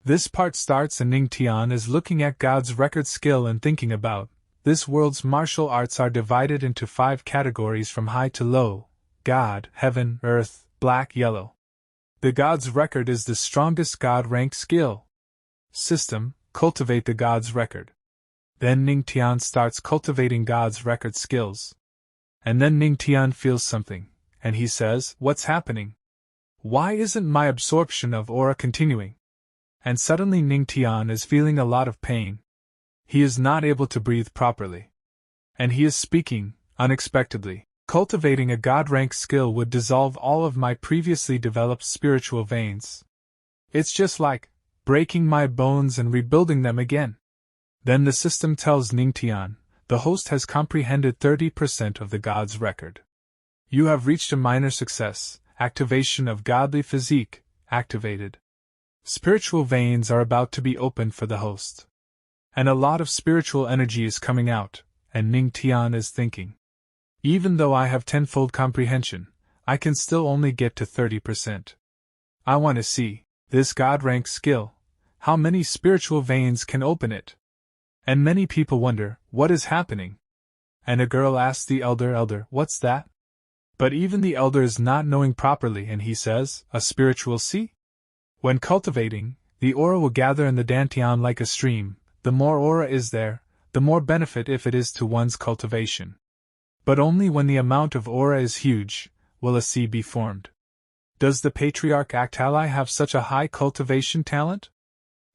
This part starts and Ning Tian is looking at God's record skill and thinking about, this world's martial arts are divided into 5 categories from high to low: God, heaven, earth, black, yellow. The God's record is the strongest God rank skill. System: cultivate the God's record. Then Ning Tian starts cultivating God's record skills. And then Ning Tian feels something, and he says, what's happening? Why isn't my absorption of aura continuing? And suddenly Ning Tian is feeling a lot of pain. He is not able to breathe properly. And he is speaking, unexpectedly. Cultivating a God rank skill would dissolve all of my previously developed spiritual veins. It's just like breaking my bones and rebuilding them again. Then the system tells Ning Tian, the host has comprehended 30% of the God's record. You have reached a minor success. Activation of godly physique, activated. Spiritual veins are about to be opened for the host. And a lot of spiritual energy is coming out, and Ning Tian is thinking. Even though I have tenfold comprehension, I can still only get to 30%. I want to see, this God rank skill, how many spiritual veins can open it? And many people wonder, what is happening? And a girl asks the elder, what's that? But even the elder is not knowing properly, and he says, a spiritual sea? When cultivating, the aura will gather in the dantian like a stream. The more aura is there, the more benefit if it is to one's cultivation. But only when the amount of aura is huge, will a sea be formed. Does the Patriarch Actali have such a high cultivation talent?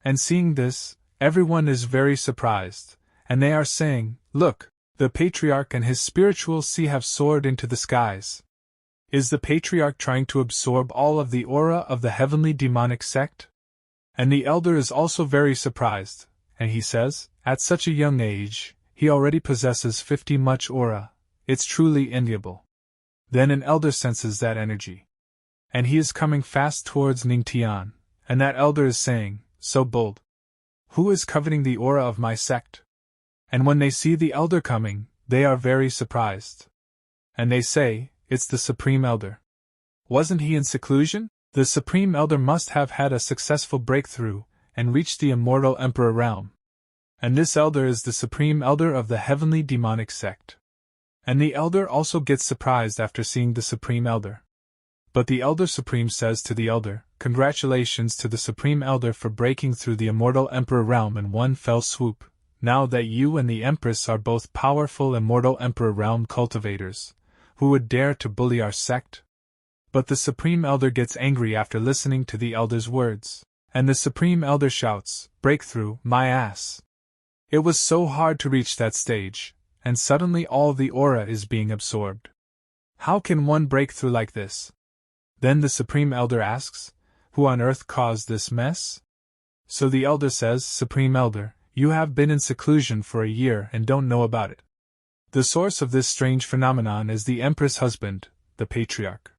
And seeing this, everyone is very surprised, and they are saying, look, the Patriarch and his spiritual sea have soared into the skies. Is the Patriarch trying to absorb all of the aura of the heavenly demonic sect? And the elder is also very surprised, and he says, at such a young age, he already possesses 50 much aura. It's truly enviable. Then an elder senses that energy. And he is coming fast towards Ning Tian, and that elder is saying, so bold. Who is coveting the aura of my sect? And when they see the elder coming, they are very surprised. And they say, it's the Supreme Elder. Wasn't he in seclusion? The Supreme Elder must have had a successful breakthrough, and reached the immortal Emperor realm. And this elder is the Supreme Elder of the heavenly demonic sect. And the elder also gets surprised after seeing the Supreme Elder. But the Elder Supreme says to the elder, congratulations to the Supreme Elder for breaking through the immortal Emperor realm in one fell swoop. Now that you and the Empress are both powerful immortal Emperor realm cultivators, who would dare to bully our sect? But the Supreme Elder gets angry after listening to the elder's words, and the Supreme Elder shouts, breakthrough, my ass! It was so hard to reach that stage, and suddenly all the aura is being absorbed. How can one break through like this? Then the Supreme Elder asks, who on earth caused this mess? So the elder says, Supreme Elder, you have been in seclusion for a year and don't know about it. The source of this strange phenomenon is the Empress' husband, the Patriarch.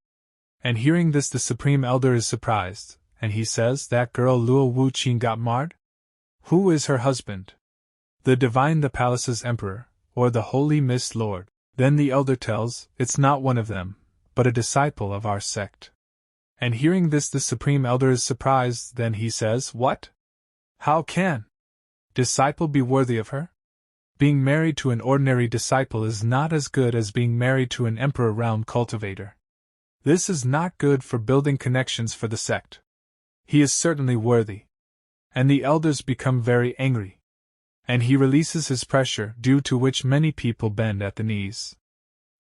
And hearing this, the Supreme Elder is surprised, and he says, that girl Luo Wuqing got marred? Who is her husband? The Divine the Palace's Emperor, or the Holy Mist Lord. Then the elder tells, it's not one of them, but a disciple of our sect. And hearing this, the Supreme Elder is surprised. Then he says, what? How can disciple be worthy of her? Being married to an ordinary disciple is not as good as being married to an Emperor realm cultivator. This is not good for building connections for the sect. He is certainly worthy. And the elders become very angry. And he releases his pressure, due to which many people bend at the knees.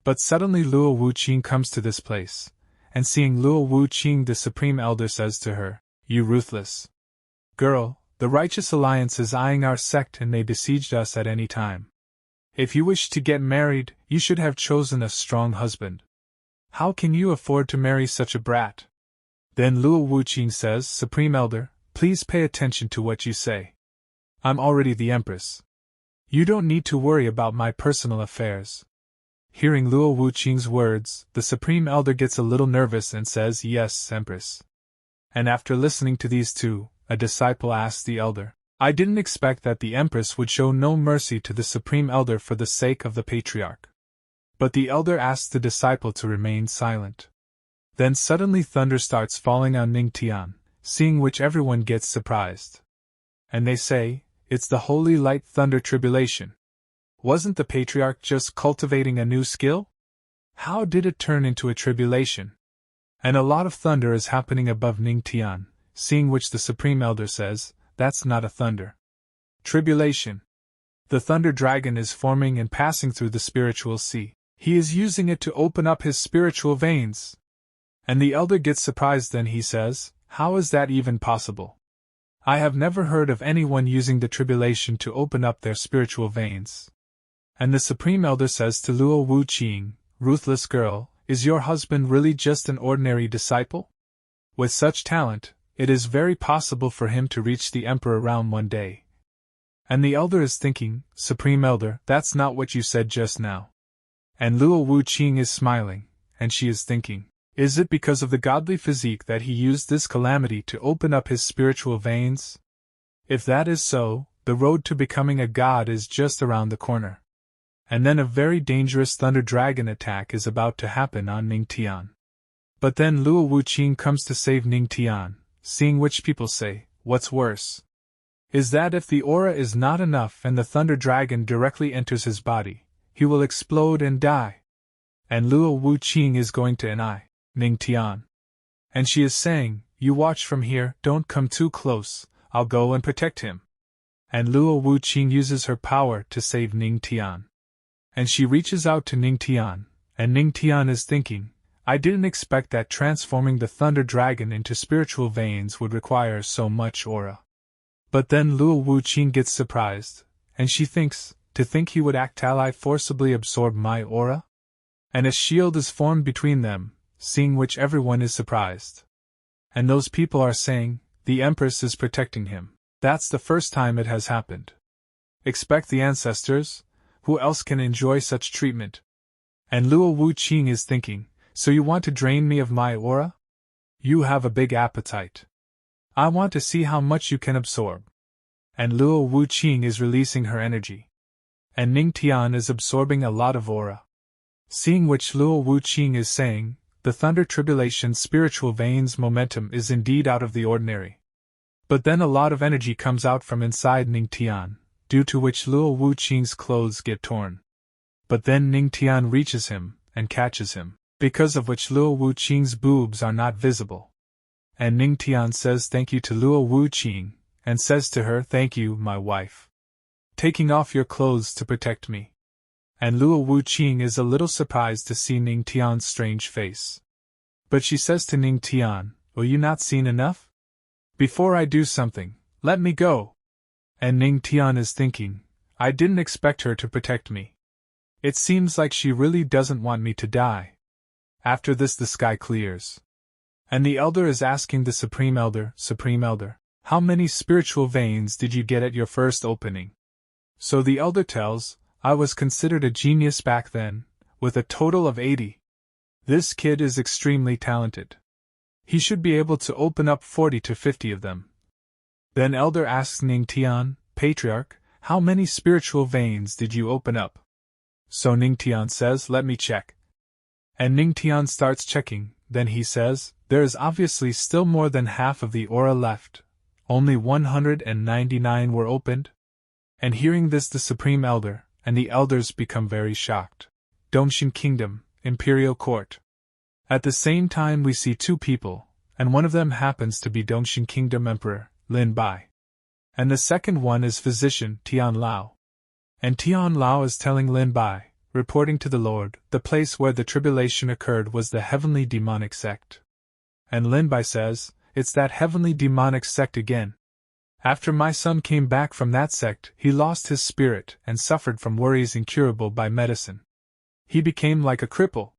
But suddenly Luo Wuqing comes to this place, and seeing Luo Wuqing, the Supreme Elder says to her, you ruthless girl, the Righteous Alliance is eyeing our sect and may besiege us at any time. If you wish to get married, you should have chosen a strong husband. How can you afford to marry such a brat? Then Luo Wuqing says, Supreme Elder, please pay attention to what you say. I'm already the Empress. You don't need to worry about my personal affairs. Hearing Luo Wuqing's words, the Supreme Elder gets a little nervous and says, yes, Empress. And after listening to these two, a disciple asks the elder, I didn't expect that the Empress would show no mercy to the Supreme Elder for the sake of the Patriarch. But the elder asks the disciple to remain silent. Then suddenly thunder starts falling on Ning Tian, seeing which everyone gets surprised. And they say, it's the holy light thunder tribulation. Wasn't the patriarch just cultivating a new skill? How did it turn into a tribulation? And a lot of thunder is happening above Ningtian, seeing which the Supreme Elder says, that's not a thunder tribulation. The thunder dragon is forming and passing through the spiritual sea. He is using it to open up his spiritual veins. And the elder gets surprised. Then he says, how is that even possible? I have never heard of anyone using the tribulation to open up their spiritual veins. And the Supreme Elder says to Luo Wuqing, ruthless girl, is your husband really just an ordinary disciple? With such talent, it is very possible for him to reach the Emperor realm one day. And the elder is thinking, Supreme Elder, that's not what you said just now. And Luo Wuqing is smiling, and she is thinking, is it because of the godly physique that he used this calamity to open up his spiritual veins? If that is so, the road to becoming a god is just around the corner. And then a very dangerous thunder dragon attack is about to happen on Ningtian. But then Luo Wuqing comes to save Ningtian, seeing which people say, what's worse is that if the aura is not enough and the thunder dragon directly enters his body, he will explode and die. And Luo Wuqing is going to anni Ningtian. And she is saying, you watch from here, don't come too close, I'll go and protect him. And Luo Wuqing uses her power to save Ningtian. And she reaches out to Ningtian, and Ningtian is thinking, I didn't expect that transforming the thunder dragon into spiritual veins would require so much aura. But then Luo Wuqing gets surprised, and she thinks, to think he would actually forcibly absorb my aura? And a shield is formed between them, seeing which everyone is surprised. And those people are saying, the Empress is protecting him. That's the first time it has happened. Expect the ancestors? Who else can enjoy such treatment? And Luo Wuqing is thinking, so you want to drain me of my aura? You have a big appetite. I want to see how much you can absorb. And Luo Wuqing is releasing her energy. And Ningtian is absorbing a lot of aura. Seeing which Luo Wuqing is saying, the thunder tribulation spiritual veins momentum is indeed out of the ordinary. But then a lot of energy comes out from inside Ningtian, due to which Luo Wuqing's clothes get torn. But then Ningtian reaches him, and catches him, because of which Luo Wuqing's boobs are not visible. And Ningtian says thank you to Luo Wuqing, and says to her, thank you, my wife. Taking off your clothes to protect me. And Luo Wuqing is a little surprised to see Ningtian's strange face. But she says to Ningtian, will you not seen enough? Before I do something, let me go. And Ningtian is thinking, I didn't expect her to protect me. It seems like she really doesn't want me to die. After this the sky clears. And the elder is asking the Supreme Elder, how many spiritual veins did you get at your first opening? So the elder tells, I was considered a genius back then, with a total of 80. This kid is extremely talented. He should be able to open up 40 to 50 of them. Then elder asks Ningtian, Patriarch, how many spiritual veins did you open up? So Ningtian says, let me check. And Ningtian starts checking, then he says, there is obviously still more than half of the aura left. Only 199 were opened. And hearing this the Supreme Elder, and the elders become very shocked. Dongshin Kingdom, Imperial Court. At the same time we see two people, and one of them happens to be Dongshin Kingdom Emperor, Lin Bai. And the second one is physician, Tian Lao. And Tian Lao is telling Lin Bai, reporting to the Lord, the place where the tribulation occurred was the heavenly demonic sect. And Lin Bai says, it's that heavenly demonic sect again. After my son came back from that sect, he lost his spirit and suffered from worries incurable by medicine. He became like a cripple.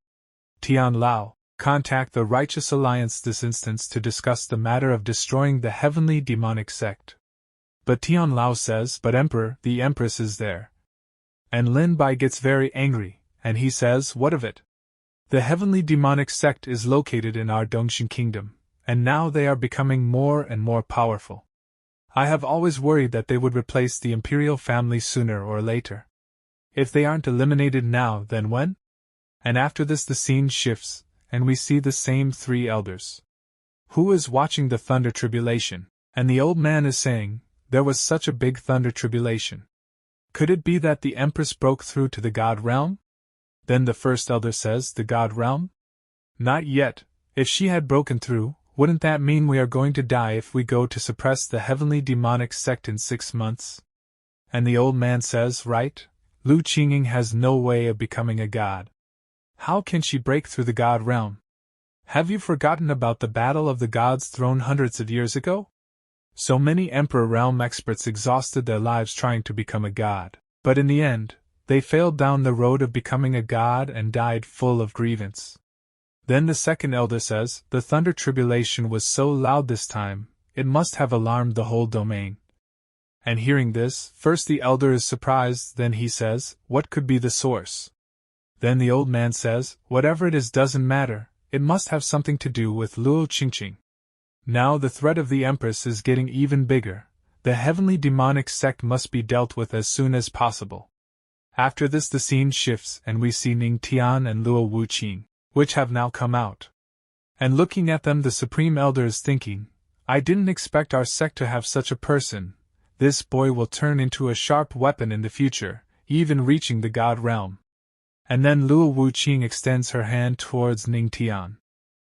Tian Lao, contact the Righteous Alliance this instance to discuss the matter of destroying the heavenly demonic sect. But Tian Lao says, but Emperor, the Empress is there. And Lin Bai gets very angry, and he says, what of it? The heavenly demonic sect is located in our Dongshin Kingdom, and now they are becoming more and more powerful. I have always worried that they would replace the imperial family sooner or later. If they aren't eliminated now, then when? And after this the scene shifts, and we see the same three elders. Who is watching the thunder tribulation? And the old man is saying, there was such a big thunder tribulation. Could it be that the Empress broke through to the God realm? Then the first elder says, the God realm? Not yet. If she had broken through, wouldn't that mean we are going to die if we go to suppress the heavenly demonic sect in 6 months? And the old man says, right, Lu Qingying has no way of becoming a god. How can she break through the God realm? Have you forgotten about the battle of the gods thrown hundreds of years ago? So many Emperor realm experts exhausted their lives trying to become a god, but in the end, they failed down the road of becoming a god and died full of grievance. Then the second elder says, the thunder tribulation was so loud this time, it must have alarmed the whole domain. And hearing this, first the elder is surprised, then he says, what could be the source? Then the old man says, whatever it is doesn't matter, it must have something to do with Luo Qingqing. Now the threat of the Empress is getting even bigger. The heavenly demonic sect must be dealt with as soon as possible. After this the scene shifts and we see Ning Tian and Luo Wuqing, which have now come out. And looking at them the Supreme Elder is thinking, I didn't expect our sect to have such a person. This boy will turn into a sharp weapon in the future, even reaching the God realm. And then Luo Wuqing extends her hand towards Ning Tian.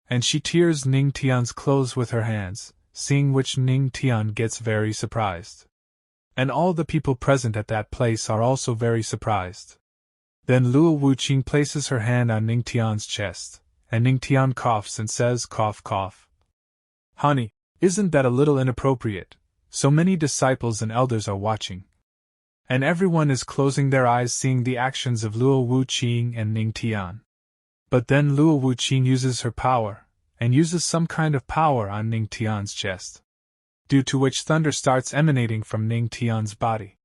And she tears Ning Tian's clothes with her hands, seeing which Ning Tian gets very surprised. And all the people present at that place are also very surprised. Then Luo Wuqing places her hand on Ning Tian's chest, and Ning Tian coughs and says, cough cough. Honey, isn't that a little inappropriate? So many disciples and elders are watching. And everyone is closing their eyes seeing the actions of Luo Wuqing and Ning Tian. But then Luo Wuqing uses her power, and uses some kind of power on Ning Tian's chest, due to which thunder starts emanating from Ning Tian's body.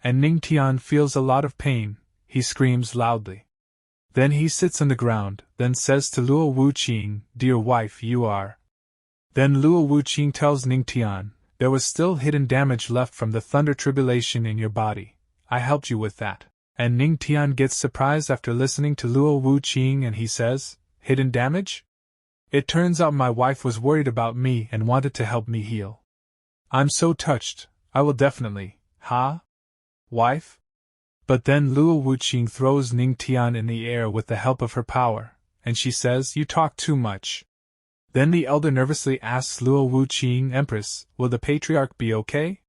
And Ning Tian feels a lot of pain, he screams loudly. Then he sits on the ground, then says to Luo Wuqing, dear wife you are. Then Luo Wuqing tells Ning Tian, there was still hidden damage left from the thunder tribulation in your body, I helped you with that. And Ning Tian gets surprised after listening to Luo Wuqing and he says, hidden damage? It turns out my wife was worried about me and wanted to help me heal. I'm so touched, I will definitely, wife? But then Luo Wuqing throws Ning Tian in the air with the help of her power, and she says, you talk too much. Then the elder nervously asks Luo Wuqing, Empress, will the patriarch be okay?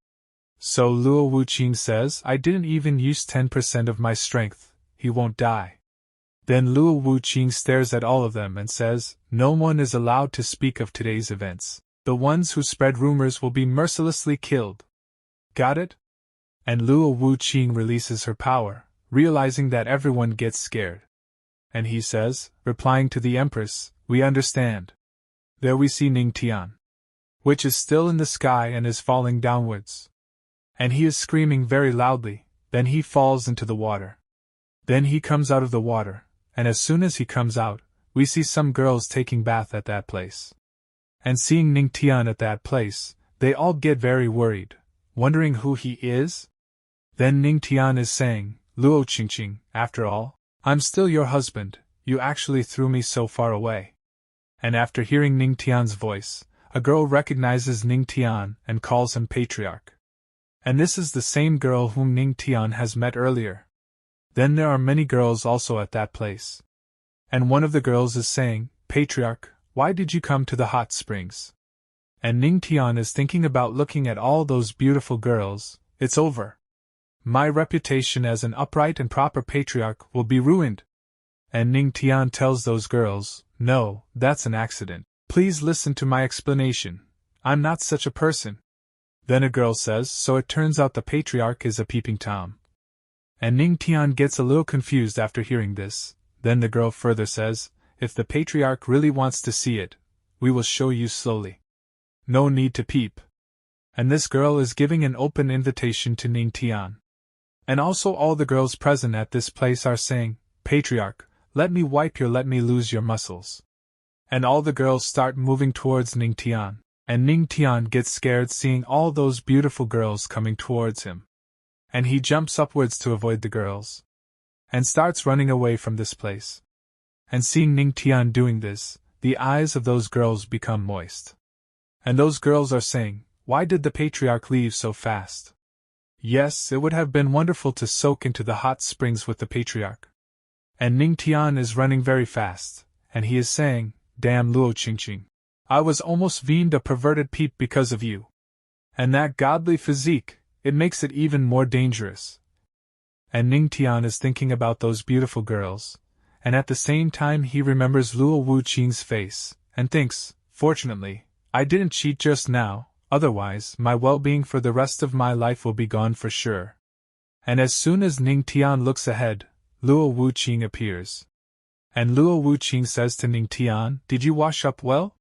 So Luo Wuqing says, I didn't even use 10% of my strength, he won't die. Then Luo Wuqing stares at all of them and says, no one is allowed to speak of today's events. The ones who spread rumors will be mercilessly killed. Got it? And Luo Wuqing releases her power, realizing that everyone gets scared. And he says, replying to the Empress, we understand. There we see Ning Tian, which is still in the sky and is falling downwards. And he is screaming very loudly, then he falls into the water. Then he comes out of the water, and as soon as he comes out, we see some girls taking bath at that place. And seeing Ning Tian at that place, they all get very worried, wondering who he is? Then Ning Tian is saying, Luo Qingqing, after all, I'm still your husband, you actually threw me so far away. And after hearing Ning Tian's voice, a girl recognizes Ning Tian and calls him patriarch. And this is the same girl whom Ning Tian has met earlier. Then there are many girls also at that place. And one of the girls is saying, patriarch, why did you come to the hot springs? And Ning Tian is thinking about looking at all those beautiful girls, it's over. My reputation as an upright and proper patriarch will be ruined. And Ning Tian tells those girls, no, that's an accident. Please listen to my explanation. I'm not such a person. Then a girl says, so it turns out the patriarch is a peeping Tom. And Ning Tian gets a little confused after hearing this. Then the girl further says, if the patriarch really wants to see it, we will show you slowly. No need to peep. And this girl is giving an open invitation to Ning Tian. And also all the girls present at this place are saying, patriarch, let me let me lose your muscles. And all the girls start moving towards Ning Tian, and Ning Tian gets scared seeing all those beautiful girls coming towards him. And he jumps upwards to avoid the girls, and starts running away from this place. And seeing Ning Tian doing this, the eyes of those girls become moist. And those girls are saying, why did the patriarch leave so fast? Yes, it would have been wonderful to soak into the hot springs with the patriarch. And Ning Tian is running very fast, and he is saying, damn Luo Qingqing. I was almost deemed a perverted peep because of you. And that godly physique, it makes it even more dangerous. And Ning Tian is thinking about those beautiful girls, and at the same time he remembers Luo Wuqing's face, and thinks, fortunately, I didn't cheat just now, otherwise my well-being for the rest of my life will be gone for sure. And as soon as Ning Tian looks ahead, Luo Wuqing appears. And Luo Wuqing says to Ning Tian, did you wash up well?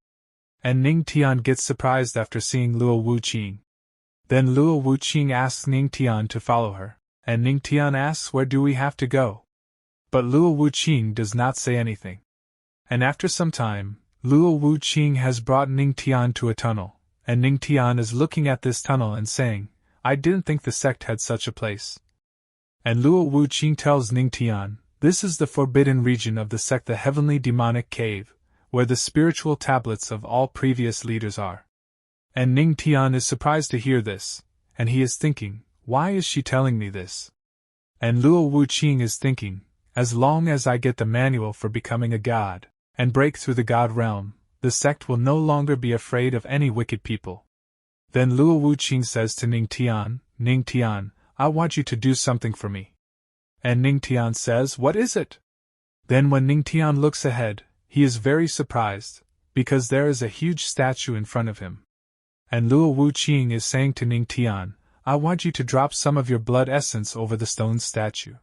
And Ning Tian gets surprised after seeing Luo Wuqing. Then Luo Wuqing asks Ning Tian to follow her, and Ning Tian asks where do we have to go? But Luo Wuqing does not say anything. And after some time, Luo Wuqing has brought Ning Tian to a tunnel, and Ning Tian is looking at this tunnel and saying, I didn't think the sect had such a place. And Luo Wuqing tells Ning Tian, this is the forbidden region of the sect, the heavenly demonic cave, where the spiritual tablets of all previous leaders are. And Ning Tian is surprised to hear this, and he is thinking, why is she telling me this? And Luo Wuqing is thinking, as long as I get the manual for becoming a god, and break through the god realm, the sect will no longer be afraid of any wicked people. Then Luo Wuqing says to Ning Tian, I want you to do something for me. And Ning Tian says, what is it? Then when Ning Tian looks ahead, he is very surprised, because there is a huge statue in front of him. And Luo Wuqing is saying to Ning Tian, I want you to drop some of your blood essence over the stone statue.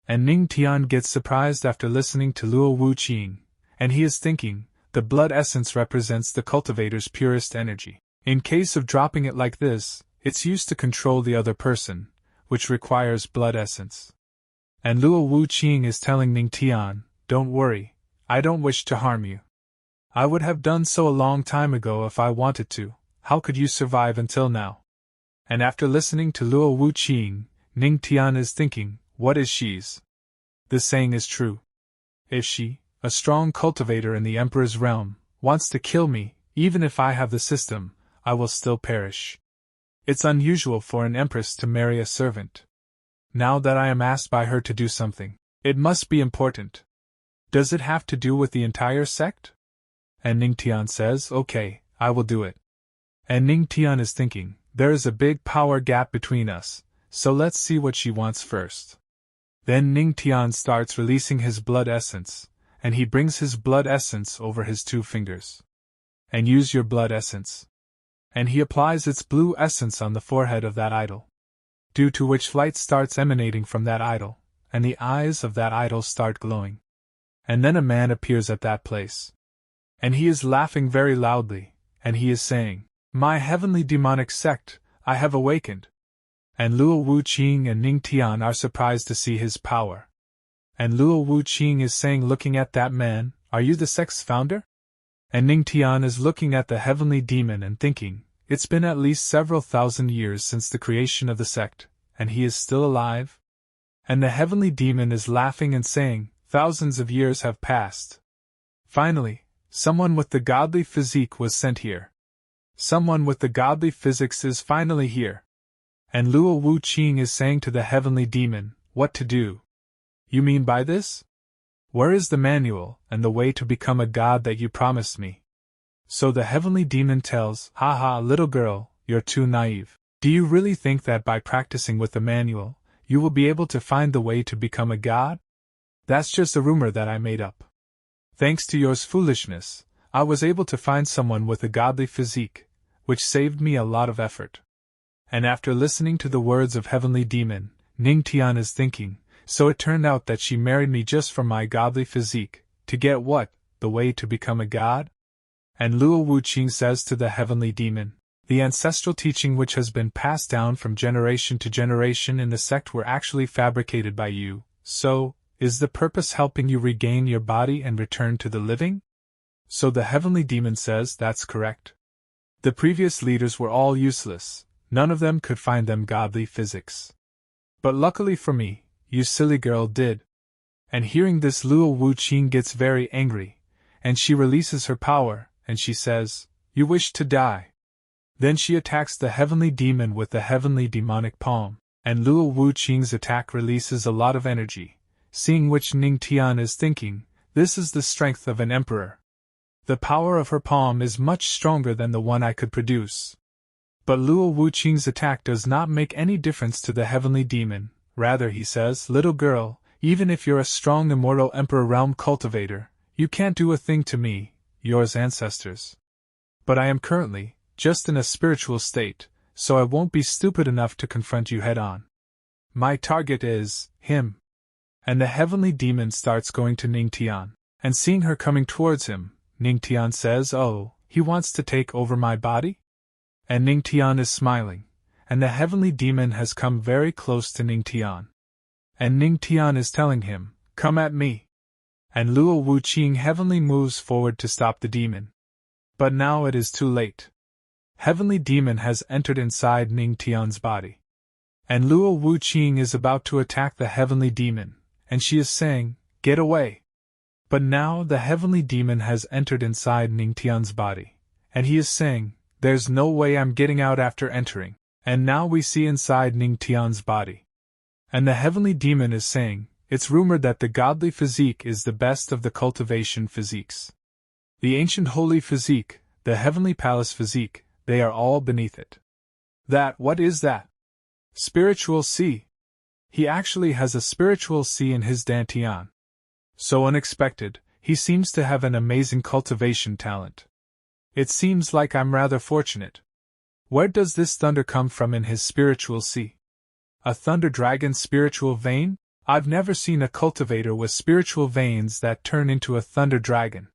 And Ning Tian gets surprised after listening to Luo Wuqing, and he is thinking, the blood essence represents the cultivator's purest energy. In case of dropping it like this, it's used to control the other person, which requires blood essence. And Luo Wuqing is telling Ning Tian, don't worry, I don't wish to harm you. I would have done so a long time ago if I wanted to. How could you survive until now? And after listening to Luo Wuqing, Ning Tian is thinking, what is she's? This saying is true. If she, a strong cultivator in the Emperor's realm, wants to kill me, even if I have the system, I will still perish. It's unusual for an Empress to marry a servant. Now that I am asked by her to do something, it must be important. Does it have to do with the entire sect? And Ning Tian says, okay, I will do it. And Ning Tian is thinking, there is a big power gap between us, so let's see what she wants first. Then Ning Tian starts releasing his blood essence, and he brings his blood essence over his 2 fingers. And use your blood essence. And he applies its blue essence on the forehead of that idol. Due to which light starts emanating from that idol, and the eyes of that idol start glowing. And then a man appears at that place. And he is laughing very loudly, and he is saying, my heavenly demonic sect, I have awakened. And Luo Wuqing and Ning Tian are surprised to see his power. And Luo Wuqing is saying, looking at that man, are you the sect's founder? And Ning Tian is looking at the heavenly demon and thinking, it's been at least several thousand years since the creation of the sect, and he is still alive? And the heavenly demon is laughing and saying, thousands of years have passed. Finally, someone with the godly physique was sent here. Someone with the godly physics is finally here. And Luo Wuqing is saying to the heavenly demon, what to do? You mean by this? Where is the manual and the way to become a god that you promised me? So the heavenly demon tells, haha, little girl, you're too naive. Do you really think that by practicing with the manual, you will be able to find the way to become a god? That's just a rumor that I made up. Thanks to your foolishness, I was able to find someone with a godly physique, which saved me a lot of effort. And after listening to the words of heavenly demon, Ning Tian is thinking, so it turned out that she married me just for my godly physique, to get what, the way to become a god? And Luo Wuqing says to the heavenly demon, the ancestral teaching which has been passed down from generation to generation in the sect were actually fabricated by you, so, is the purpose helping you regain your body and return to the living? So the heavenly demon says, that's correct. The previous leaders were all useless, none of them could find them godly physics. But luckily for me, you silly girl did. And hearing this, Luo Wuqing gets very angry, and she releases her power, and she says, you wish to die, Then she attacks the heavenly demon with the heavenly demonic palm, and Luo Wuqing's attack releases a lot of energy, seeing which Ning Tian is thinking, this is the strength of an emperor. The power of her palm is much stronger than the one I could produce. But Luo Wuqing's attack does not make any difference to the heavenly demon. Rather, he says, little girl, even if you're a strong immortal emperor realm cultivator, you can't do a thing to me, yours ancestors. But I am currently just in a spiritual state, so I won't be stupid enough to confront you head on. My target is him. And the heavenly demon starts going to Ning Tian, and seeing her coming towards him, Ning Tian says, oh, he wants to take over my body? And Ning Tian is smiling, and the heavenly demon has come very close to Ning Tian. And Ning Tian is telling him, come at me. And Luo Wuqing heavenly moves forward to stop the demon. But now it is too late. Heavenly demon has entered inside Ning Tian's body. And Luo Wuqing is about to attack the heavenly demon, and she is saying, get away. But now the heavenly demon has entered inside Ning Tian's body, and he is saying, there's no way I'm getting out after entering. And now we see inside Ning Tian's body. And the heavenly demon is saying, it's rumored that the godly physique is the best of the cultivation physiques. The ancient holy physique, the heavenly palace physique, they are all beneath it. What is that? Spiritual C. He actually has a spiritual C in his dantian. So unexpected, he seems to have an amazing cultivation talent. It seems like I'm rather fortunate. Where does this thunder come from in his spiritual C? A thunder dragon's spiritual vein? I've never seen a cultivator with spiritual veins that turn into a thunder dragon.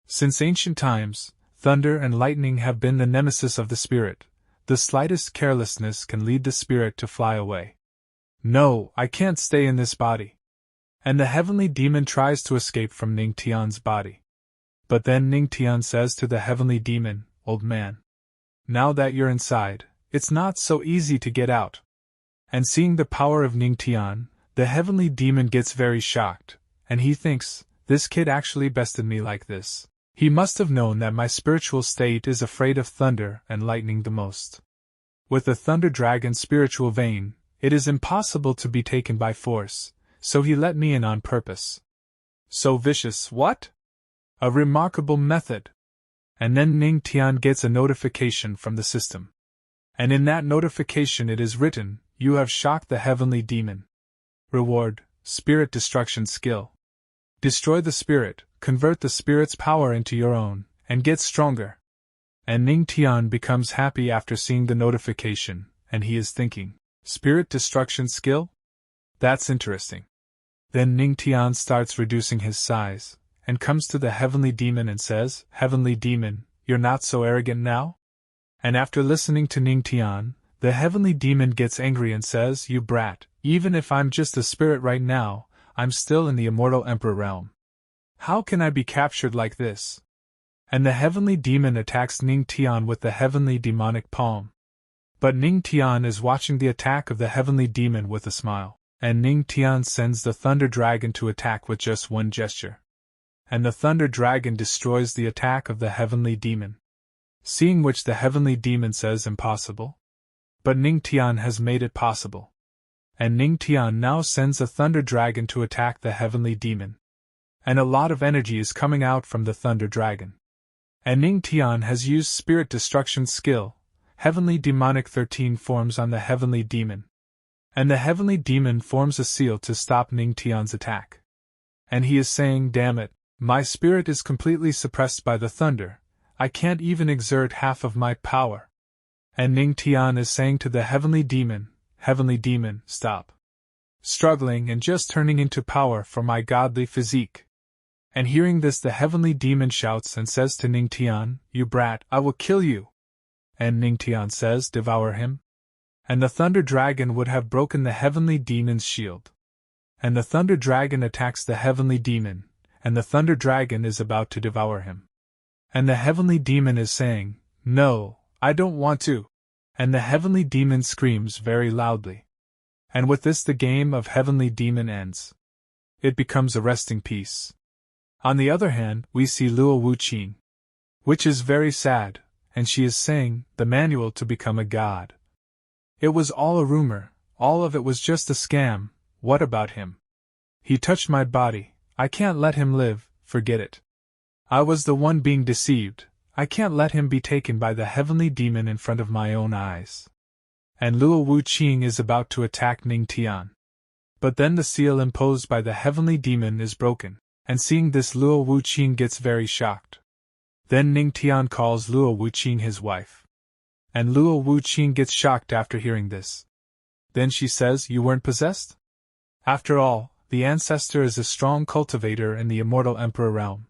Since ancient times, thunder and lightning have been the nemesis of the spirit. The slightest carelessness can lead the spirit to fly away. No, I can't stay in this body. And the heavenly demon tries to escape from Ning Tian's body. But then Ning Tian says to the heavenly demon, old man, now that you're inside, it's not so easy to get out. And seeing the power of Ning Tian, the heavenly demon gets very shocked, and he thinks, this kid actually bested me like this. He must have known that my spiritual state is afraid of thunder and lightning the most. With the thunder dragon's spiritual vein, it is impossible to be taken by force, so he let me in on purpose. So vicious, what? A remarkable method. And then Ning Tian gets a notification from the system. And in that notification it is written, you have shocked the heavenly demon. Reward, Spirit Destruction Skill. Destroy the spirit, convert the spirit's power into your own, and get stronger. And Ning Tian becomes happy after seeing the notification, and he is thinking, Spirit Destruction Skill? That's interesting. Then Ning Tian starts reducing his size, and comes to the heavenly demon and says, Heavenly demon, you're not so arrogant now? And after listening to Ning Tian, the heavenly demon gets angry and says, you brat, even if I'm just a spirit right now, I'm still in the immortal emperor realm. How can I be captured like this? And the heavenly demon attacks Ning Tian with the heavenly demonic palm. But Ning Tian is watching the attack of the heavenly demon with a smile, and Ning Tian sends the thunder dragon to attack with just one gesture. And the thunder dragon destroys the attack of the heavenly demon. Seeing which the heavenly demon says impossible. But Ning Tian has made it possible. And Ning Tian now sends a thunder dragon to attack the heavenly demon. And a lot of energy is coming out from the thunder dragon. And Ning Tian has used Spirit Destruction Skill, Heavenly Demonic 13 forms on the heavenly demon. And the heavenly demon forms a seal to stop Ning Tian's attack. And he is saying, damn it, my spirit is completely suppressed by the thunder, I can't even exert half of my power. And Ning Tian is saying to the heavenly demon, stop struggling and just turning into power for my godly physique. And hearing this, the heavenly demon shouts and says to Ning Tian, you brat, I will kill you. And Ning Tian says, devour him. And the thunder dragon would have broken the heavenly demon's shield. And the thunder dragon attacks the heavenly demon, and the thunder dragon is about to devour him. And the heavenly demon is saying, no, I don't want to. And the heavenly demon screams very loudly. And with this the game of heavenly demon ends. It becomes a resting peace. On the other hand, we see Luo Wuqing, which is very sad, and she is saying, the manual to become a god. It was all a rumor, all of it was just a scam. What about him? He touched my body, I can't let him live, forget it. I was the one being deceived, I can't let him be taken by the heavenly demon in front of my own eyes. And Luo Wuqing is about to attack Ning Tian. But then the seal imposed by the heavenly demon is broken, and seeing this Luo Wuqing gets very shocked. Then Ning Tian calls Luo Wuqing his wife. And Luo Wuqing gets shocked after hearing this. Then she says, you weren't possessed? After all, the ancestor is a strong cultivator in the immortal emperor realm.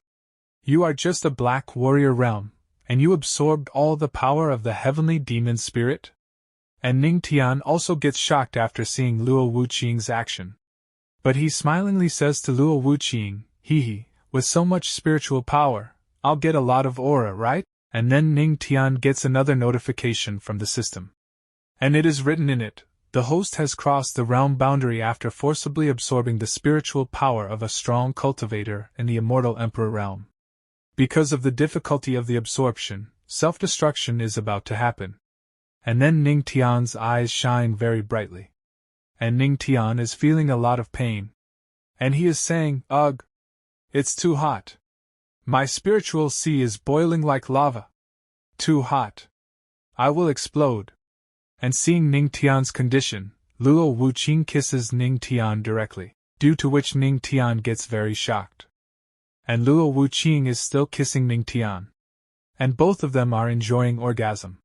You are just a black warrior realm, and you absorbed all the power of the heavenly demon spirit? And Ning Tian also gets shocked after seeing Luo Wuqing's action. But he smilingly says to Luo Wuqing, hee, with so much spiritual power, I'll get a lot of aura, right? And then Ning Tian gets another notification from the system. And it is written in it, the host has crossed the realm boundary after forcibly absorbing the spiritual power of a strong cultivator in the immortal emperor realm. Because of the difficulty of the absorption, self-destruction is about to happen. And then Ning Tian's eyes shine very brightly. And Ning Tian is feeling a lot of pain. And he is saying, ugh! It's too hot. My spiritual sea is boiling like lava. Too hot. I will explode. And seeing Ning Tian's condition, Luo Wuqing kisses Ning Tian directly, due to which Ning Tian gets very shocked. And Luo Wuqing is still kissing Ning Tian. And both of them are enjoying orgasm.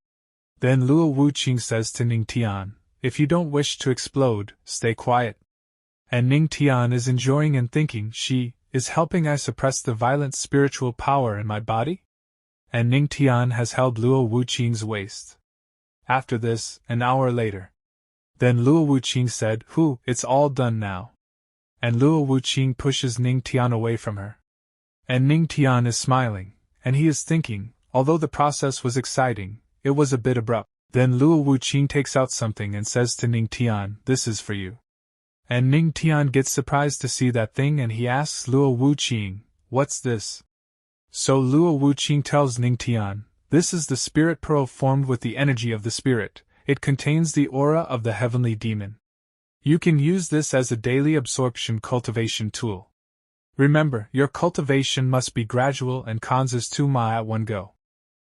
Then Luo Wuqing says to Ning Tian, if you don't wish to explode, stay quiet. And Ning Tian is enjoying and thinking she is helping I suppress the violent spiritual power in my body? And Ning Tian has held Luo Wuqing's waist. After this, an hour later. Then Luo Wuqing said, it's all done now. And Luo Wuqing pushes Ning Tian away from her. And Ning Tian is smiling, and he is thinking, although the process was exciting, it was a bit abrupt. Then Luo Wuqing takes out something and says to Ning Tian, this is for you. And Ning Tian gets surprised to see that thing and he asks Luo Wuqing, what's this? So Luo Wuqing tells Ning Tian, this is the spirit pearl formed with the energy of the spirit, it contains the aura of the heavenly demon. You can use this as a daily absorption cultivation tool. Remember, your cultivation must be gradual and cleanses 2 ma at one go.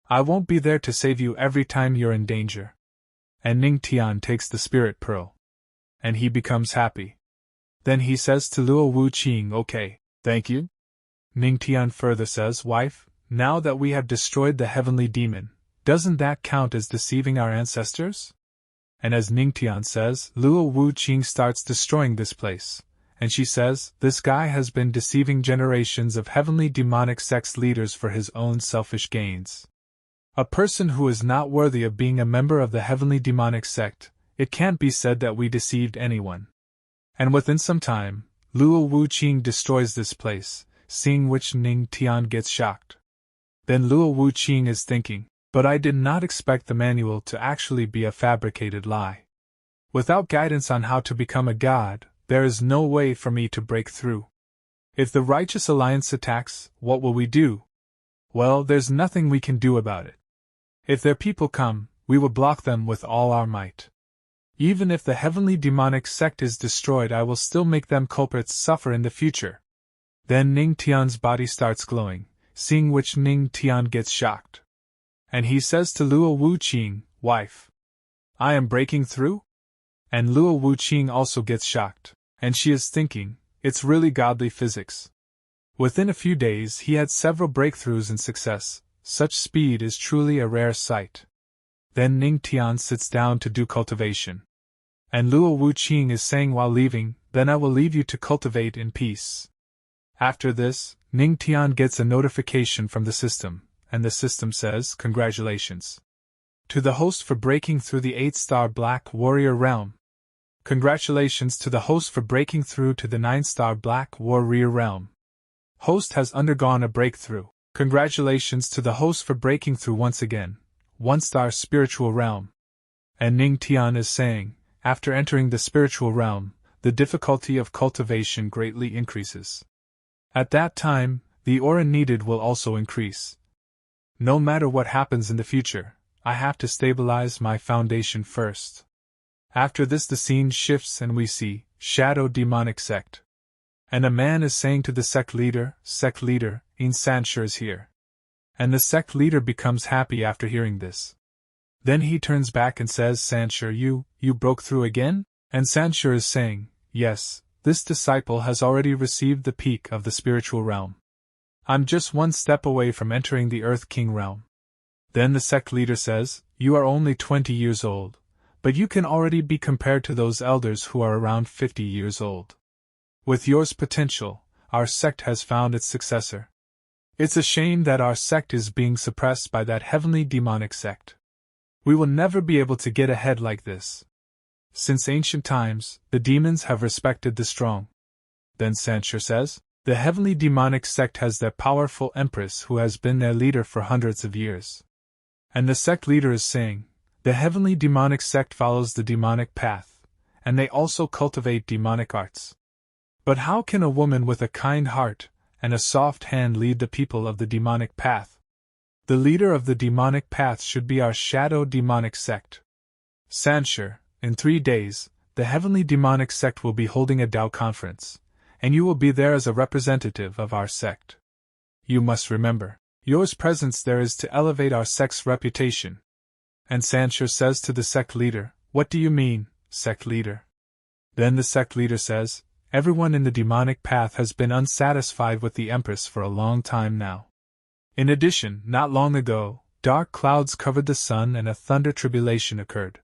I won't be there to save you every time you're in danger. And Ning Tian takes the spirit pearl. And he becomes happy. Then he says to Luo Wuqing, okay, thank you. Ning Tian further says, wife, now that we have destroyed the heavenly demon, doesn't that count as deceiving our ancestors? And as Ning Tian says, Luo Wuqing starts destroying this place. And she says, this guy has been deceiving generations of heavenly demonic sex leaders for his own selfish gains. A person who is not worthy of being a member of the heavenly demonic sect, it can't be said that we deceived anyone. And within some time, Luo Wuqing destroys this place, seeing which Ning Tian gets shocked. Then Luo Wuqing is thinking, but I did not expect the manual to actually be a fabricated lie. Without guidance on how to become a god, there is no way for me to break through. If the Righteous Alliance attacks, what will we do? Well, there's nothing we can do about it. If their people come, we will block them with all our might. Even if the heavenly demonic sect is destroyed, I will still make them culprits suffer in the future. Then Ning Tian's body starts glowing, seeing which Ning Tian gets shocked. And he says to Luo Wuqing, wife, I am breaking through? And Luo Wuqing also gets shocked, and she is thinking, it's really godly physics. Within a few days he had several breakthroughs and success. Such speed is truly a rare sight. Then Ning Tian sits down to do cultivation. And Luo Wuqing is saying while leaving, then I will leave you to cultivate in peace. After this, Ning Tian gets a notification from the system, and the system says, congratulations to the host for breaking through the 8-star Black Warrior realm. Congratulations to the host for breaking through to the 9-star Black Warrior realm. Host has undergone a breakthrough. Congratulations to the host for breaking through once again, 1-star spiritual realm. And Ning Tian is saying, after entering the spiritual realm, the difficulty of cultivation greatly increases. At that time, the aura needed will also increase. No matter what happens in the future, I have to stabilize my foundation first. After this the scene shifts and we see Shadow Demonic Sect. And a man is saying to the sect leader, In Sanshur is here. And the sect leader becomes happy after hearing this. Then he turns back and says, Sanshur, you broke through again? And Sanshur is saying, yes, this disciple has already received the peak of the spiritual realm. I'm just one step away from entering the Earth King realm. Then the sect leader says, you are only 20 years old, but you can already be compared to those elders who are around 50 years old. With yours potential, our sect has found its successor. It's a shame that our sect is being suppressed by that heavenly demonic sect. We will never be able to get ahead like this. Since ancient times, the demons have respected the strong. Then Sanshur says, the heavenly demonic sect has their powerful Empress who has been their leader for hundreds of years. And the sect leader is saying, the heavenly demonic sect follows the demonic path, and they also cultivate demonic arts. But how can a woman with a kind heart and a soft hand lead the people of the demonic path? The leader of the demonic path should be our shadow demonic sect. Sanshur, in 3 days, the heavenly demonic sect will be holding a Tao conference, and you will be there as a representative of our sect. You must remember, your presence there is to elevate our sect's reputation. And Sanshur says to the sect leader, what do you mean, sect leader? Then the sect leader says, everyone in the demonic path has been unsatisfied with the Empress for a long time now. In addition, not long ago, dark clouds covered the sun and a thunder tribulation occurred.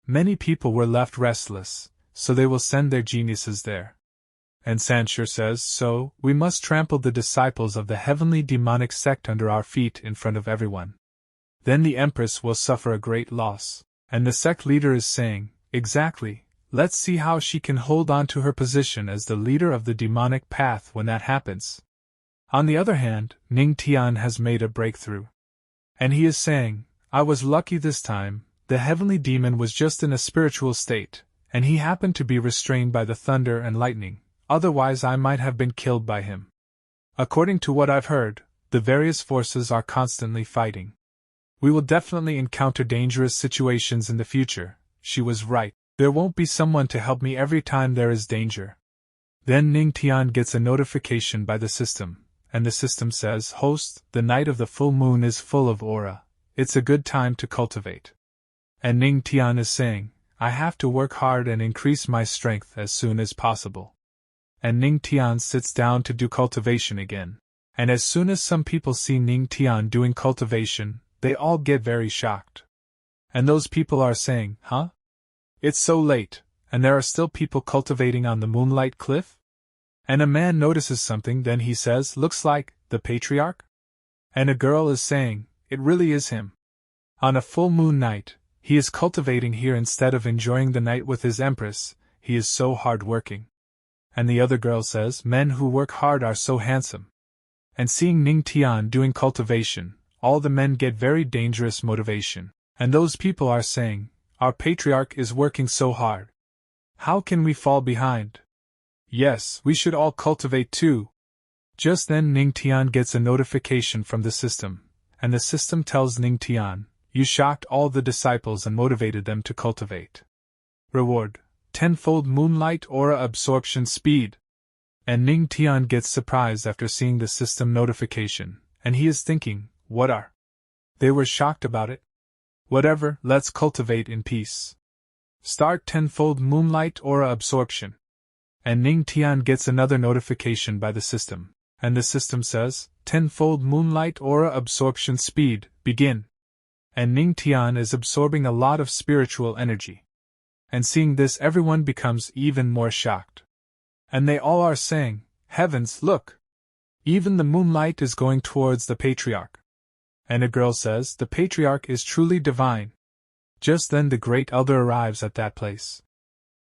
Many people were left restless, so they will send their geniuses there. And Sanshur says, so, we must trample the disciples of the heavenly demonic sect under our feet in front of everyone. Then the Empress will suffer a great loss, and the sect leader is saying, exactly. Let's see how she can hold on to her position as the leader of the demonic path when that happens. On the other hand, Ning Tian has made a breakthrough. And he is saying, I was lucky this time, the heavenly demon was just in a spiritual state, and he happened to be restrained by the thunder and lightning, otherwise I might have been killed by him. According to what I've heard, the various forces are constantly fighting. We will definitely encounter dangerous situations in the future. She was right. There won't be someone to help me every time there is danger. Then Ning Tian gets a notification by the system, and the system says, host, the night of the full moon is full of aura. It's a good time to cultivate. And Ning Tian is saying, I have to work hard and increase my strength as soon as possible. And Ning Tian sits down to do cultivation again. And as soon as some people see Ning Tian doing cultivation, they all get very shocked. And those people are saying, huh? It's so late, and there are still people cultivating on the Moonlight Cliff? And a man notices something, then he says, looks like the patriarch? And a girl is saying, it really is him. On a full moon night, he is cultivating here instead of enjoying the night with his Empress, he is so hard-working. And the other girl says, men who work hard are so handsome. And seeing Ning Tian doing cultivation, all the men get very dangerous motivation. And those people are saying, our patriarch is working so hard. How can we fall behind? Yes, we should all cultivate too. Just then Ning Tian gets a notification from the system, and the system tells Ning Tian, you shocked all the disciples and motivated them to cultivate. Reward, 10-fold moonlight aura absorption speed. And Ning Tian gets surprised after seeing the system notification, and he is thinking, what are? They were shocked about it. Whatever, let's cultivate in peace. Start 10-fold moonlight aura absorption. And Ning Tian gets another notification by the system, and the system says, 10-fold moonlight aura absorption speed, begin. And Ning Tian is absorbing a lot of spiritual energy. And seeing this everyone becomes even more shocked. And they all are saying, heavens, look! Even the moonlight is going towards the patriarch. And a girl says, the patriarch is truly divine. Just then the great elder arrives at that place.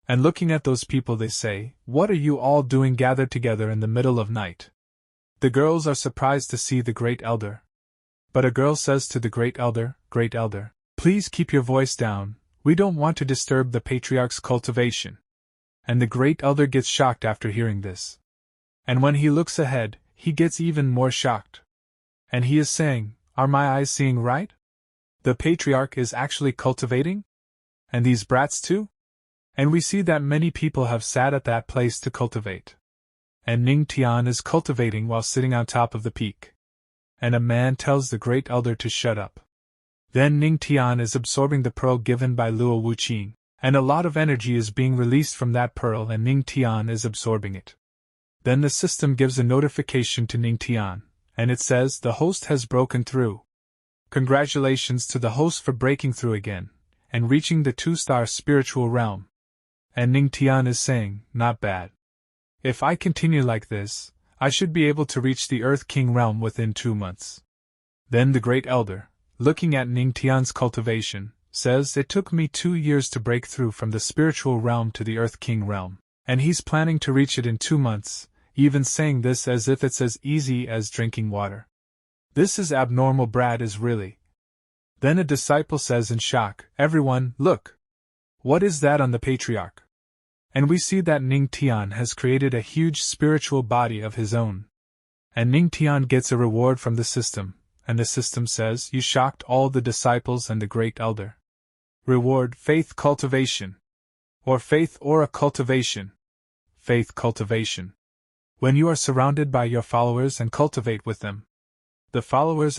And looking at those people they say, what are you all doing gathered together in the middle of night? The girls are surprised to see the great elder. But a girl says to the great elder, please keep your voice down, we don't want to disturb the patriarch's cultivation. And the great elder gets shocked after hearing this. And when he looks ahead, he gets even more shocked. And he is saying, Are my eyes seeing right? The patriarch is actually cultivating? And these brats too? And we see that many people have sat at that place to cultivate. And Ning Tian is cultivating while sitting on top of the peak. And a man tells the great elder to shut up. Then Ning Tian is absorbing the pearl given by Luo Wuqing, and a lot of energy is being released from that pearl and Ning Tian is absorbing it. Then the system gives a notification to Ning Tian, and it says the host has broken through. Congratulations to the host for breaking through again, and reaching the 2-star spiritual realm. And Ning Tian is saying, not bad. If I continue like this, I should be able to reach the Earth King realm within 2 months. Then the great elder, looking at Ning Tian's cultivation, says it took me 2 years to break through from the spiritual realm to the Earth King realm, and he's planning to reach it in 2 months, even saying this as if it's as easy as drinking water. This is abnormal. Brad is really. Then a disciple says in shock, everyone, look! What is that on the patriarch? And we see that Ning Tian has created a huge spiritual body of his own. And Ning Tian gets a reward from the system, and the system says, you shocked all the disciples and the great elder. Reward, faith cultivation. Or faith aura cultivation. Faith cultivation. When you are surrounded by your followers and cultivate with them, the followers'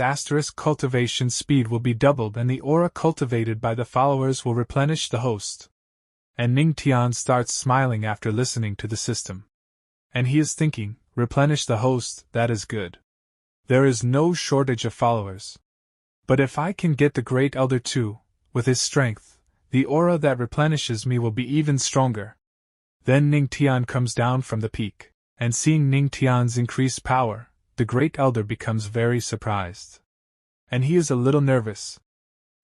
cultivation speed will be doubled and the aura cultivated by the followers will replenish the host. And Ning Tian starts smiling after listening to the system. And he is thinking, replenish the host, that is good. There is no shortage of followers. But if I can get the great elder too, with his strength, the aura that replenishes me will be even stronger. Then Ning Tian comes down from the peak, and seeing Ning Tian's increased power, the great elder becomes very surprised. And he is a little nervous.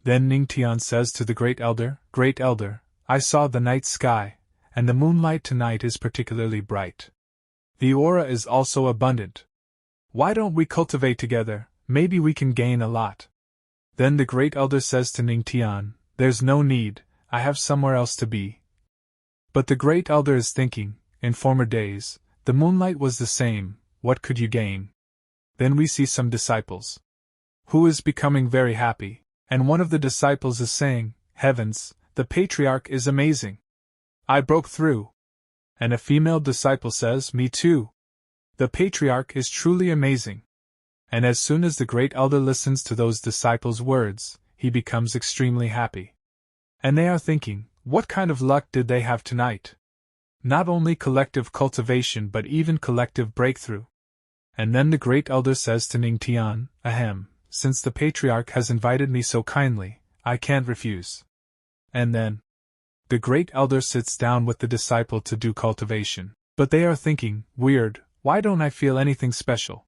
Then Ning Tian says to the great elder, I saw the night sky, and the moonlight tonight is particularly bright. The aura is also abundant. Why don't we cultivate together? Maybe we can gain a lot. Then the great elder says to Ning Tian, there's no need, I have somewhere else to be. But the great elder is thinking, in former days, the moonlight was the same, what could you gain? Then we see some disciples who is becoming very happy, and one of the disciples is saying, heavens, the patriarch is amazing. I broke through. And a female disciple says, me too. The patriarch is truly amazing. And as soon as the great elder listens to those disciples' words, he becomes extremely happy. And they are thinking, what kind of luck did they have tonight? Not only collective cultivation but even collective breakthrough. And then the great elder says to Ning Tian, ahem, since the patriarch has invited me so kindly, I can't refuse. And then the great elder sits down with the disciple to do cultivation. But they are thinking, weird, why don't I feel anything special?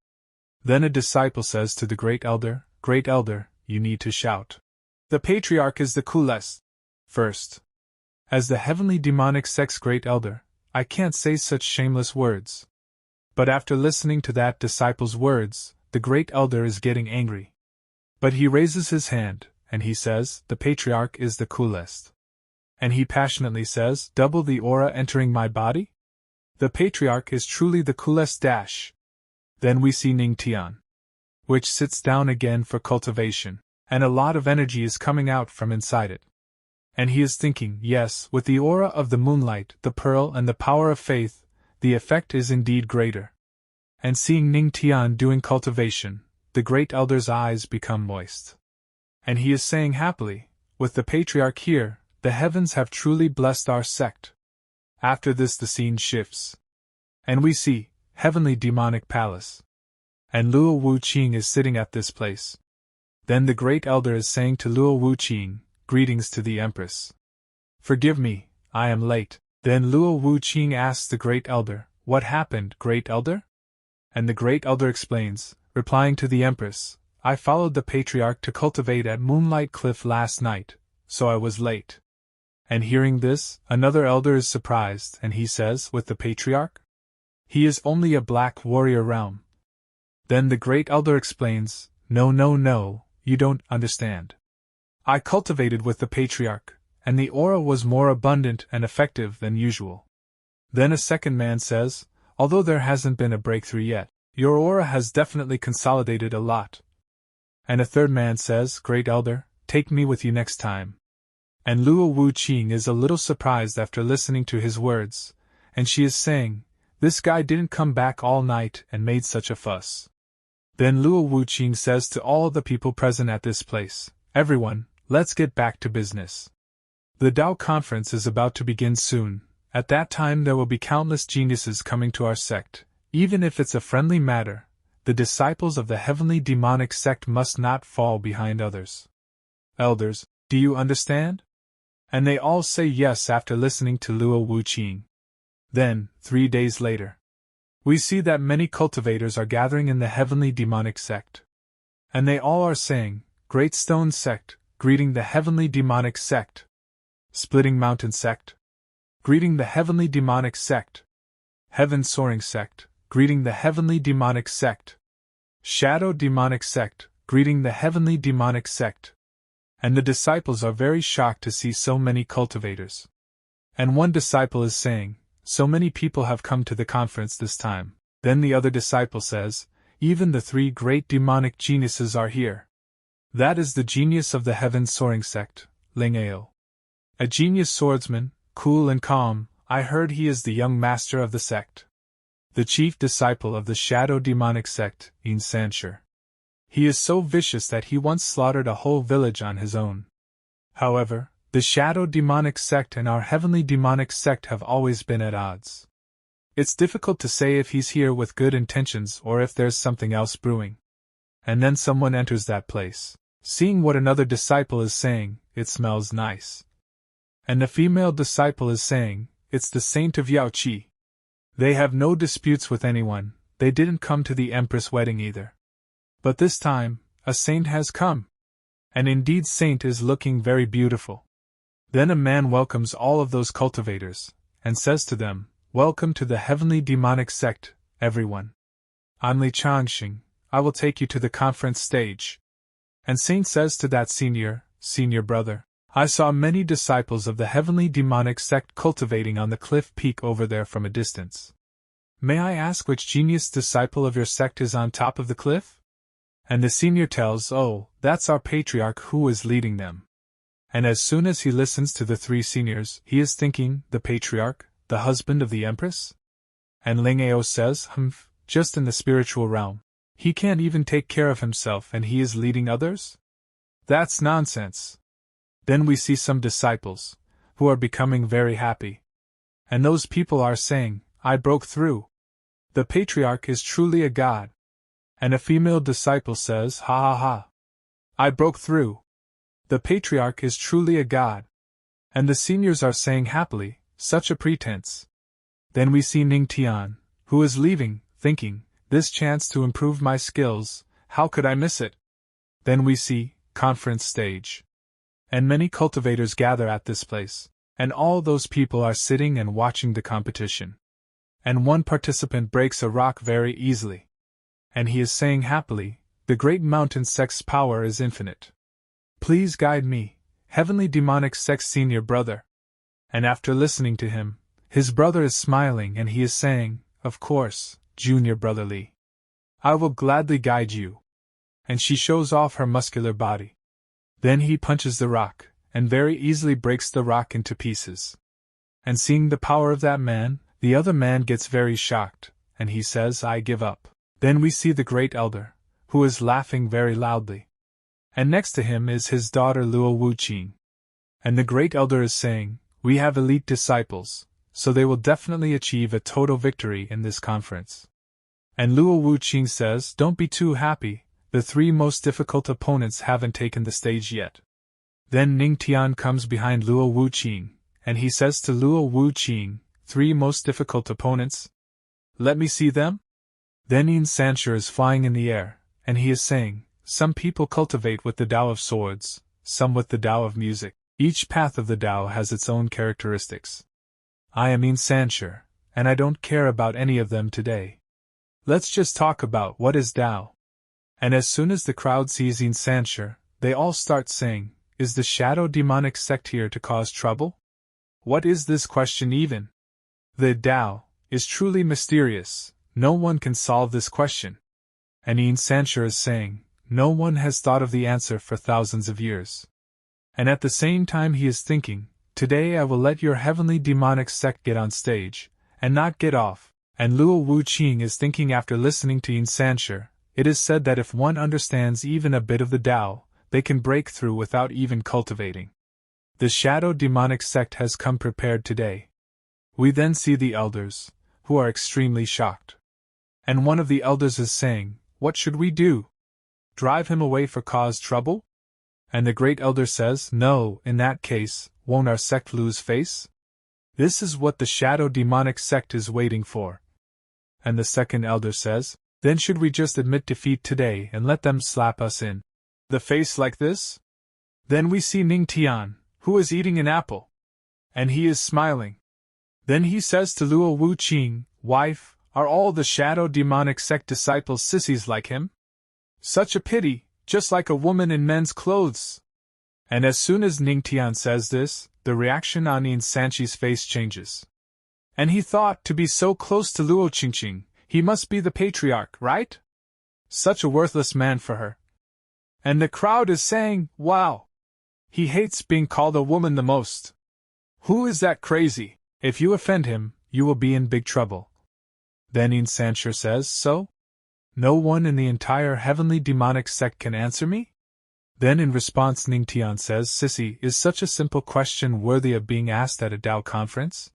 Then a disciple says to the great elder, you need to shout. The patriarch is the coolest. First, as the heavenly demonic sex great elder, I can't say such shameless words. But after listening to that disciple's words, the great elder is getting angry. But he raises his hand, and he says, the patriarch is the coolest. And he passionately says, double the aura entering my body? The patriarch is truly the coolest dash. Then we see Ning Tian, which sits down again for cultivation, and a lot of energy is coming out from inside it. And he is thinking, yes, with the aura of the moonlight, the pearl and the power of faith, the effect is indeed greater. And seeing Ning Tian doing cultivation, the great elder's eyes become moist. And he is saying happily, with the patriarch here, the heavens have truly blessed our sect. After this the scene shifts. And we see, heavenly demonic palace. And Luo Wuqing is sitting at this place. Then the great elder is saying to Luo Wuqing, greetings to the Empress. Forgive me, I am late. Then Luo Wuqing asks the great elder, what happened, great elder? And the great elder explains, replying to the Empress, I followed the patriarch to cultivate at Moonlight Cliff last night, so I was late. And hearing this, another elder is surprised, and he says, with the patriarch? He is only a black warrior realm. Then the great elder explains, no, you don't understand. I cultivated with the patriarch, and the aura was more abundant and effective than usual. Then a second man says, although there hasn't been a breakthrough yet, your aura has definitely consolidated a lot. And a third man says, Great Elder, take me with you next time. And Luo Wuqing is a little surprised after listening to his words, and she is saying, this guy didn't come back all night and made such a fuss. Then Luo Wuqing says to all the people present at this place, everyone, let's get back to business. The Tao conference is about to begin soon. At that time there will be countless geniuses coming to our sect. Even if it's a friendly matter, the disciples of the heavenly demonic sect must not fall behind others. Elders, do you understand? And they all say yes after listening to Luo Wuqing. Then, 3 days later, we see that many cultivators are gathering in the heavenly demonic sect. And they all are saying, Great Stone Sect, greeting the heavenly demonic sect. Splitting Mountain Sect, greeting the heavenly demonic sect. Heaven Soaring Sect, greeting the heavenly demonic sect. Shadow Demonic Sect, greeting the heavenly demonic sect. And the disciples are very shocked to see so many cultivators. And one disciple is saying, so many people have come to the conference this time. Then the other disciple says, even the 3 great demonic geniuses are here. That is the genius of the Heaven Soaring Sect, Ling Ao. A genius swordsman, cool and calm, I heard he is the young master of the sect. The chief disciple of the Shadow Demonic Sect, Yin Sanshur. He is so vicious that he once slaughtered a whole village on his own. However, the Shadow Demonic Sect and our Heavenly Demonic Sect have always been at odds. It's difficult to say if he's here with good intentions or if there's something else brewing. And then someone enters that place. Seeing what another disciple is saying, it smells nice. And the female disciple is saying, it's the saint of Yao Qi. They have no disputes with anyone, they didn't come to the Empress wedding either. But this time, a saint has come. And indeed saint is looking very beautiful. Then a man welcomes all of those cultivators, and says to them, welcome to the heavenly demonic sect, everyone. I'm Li Changxing, I will take you to the conference stage. And saint says to that senior brother, I saw many disciples of the heavenly demonic sect cultivating on the cliff peak over there from a distance. May I ask which genius disciple of your sect is on top of the cliff? And the senior tells, oh, that's our patriarch who is leading them. And as soon as he listens to the 3 seniors, he is thinking, the patriarch, the husband of the Empress? And Ling Ao says, just in the spiritual realm. He can't even take care of himself and he is leading others? That's nonsense. Then we see some disciples, who are becoming very happy. And those people are saying, I broke through. The patriarch is truly a god. And a female disciple says, ha ha ha. I broke through. The patriarch is truly a god. And the seniors are saying happily, such a pretense. Then we see Ning Tian, who is leaving, thinking, this chance to improve my skills, how could I miss it? Then we see, conference stage. And many cultivators gather at this place, and all those people are sitting and watching the competition. And one participant breaks a rock very easily. And he is saying happily, the great mountain sect's power is infinite. Please guide me, heavenly demonic sect senior brother. And after listening to him, his brother is smiling and he is saying, of course, junior brother Li. I will gladly guide you. And she shows off her muscular body. Then he punches the rock, and very easily breaks the rock into pieces. And seeing the power of that man, the other man gets very shocked, and he says, I give up. Then we see the great elder, who is laughing very loudly. And next to him is his daughter Luo Wuqing. And the great elder is saying, we have elite disciples, so they will definitely achieve a total victory in this conference. And Luo Wuqing says, don't be too happy, the 3 most difficult opponents haven't taken the stage yet. Then Ning Tian comes behind Luo Wuqing, and he says to Luo Wuqing, 3 most difficult opponents? Let me see them? Then Yin Sanshur is flying in the air, and he is saying, some people cultivate with the Tao of swords, some with the Tao of music. Each path of the Tao has its own characteristics. I am Yin Sanshur, and I don't care about any of them today. Let's just talk about what is Tao. And as soon as the crowd sees Yin Sanshur, they all start saying, is the shadow demonic sect here to cause trouble? What is this question even? The Tao is truly mysterious, no one can solve this question. And Yin Sanshur is saying, no one has thought of the answer for thousands of years. And at the same time he is thinking, today I will let your heavenly demonic sect get on stage, and not get off. And Luo Wuqing is thinking after listening to Yin Sanshi, it is said that if one understands even a bit of the Tao, they can break through without even cultivating. The shadow demonic sect has come prepared today. We then see the elders, who are extremely shocked. And one of the elders is saying, what should we do? Drive him away for cause trouble? And the great elder says, no, in that case, won't our sect lose face? This is what the shadow demonic sect is waiting for. And the second elder says, then should we just admit defeat today and let them slap us in the face like this? Then we see Ning Tian, who is eating an apple. And he is smiling. Then he says to Luo Wuqing, wife, are all the shadow demonic sect disciples sissies like him? Such a pity, just like a woman in men's clothes. And as soon as Ning Tian says this, the reaction on Yin Sanchi's face changes. And he thought, to be so close to Luo Qingqing, he must be the patriarch, right? Such a worthless man for her. And the crowd is saying, wow! He hates being called a woman the most. Who is that crazy? If you offend him, you will be in big trouble. Then Yin Sanshi says, so? No one in the entire heavenly demonic sect can answer me? Then in response Ning Tian says, Sissy, is such a simple question worthy of being asked at a Tao conference?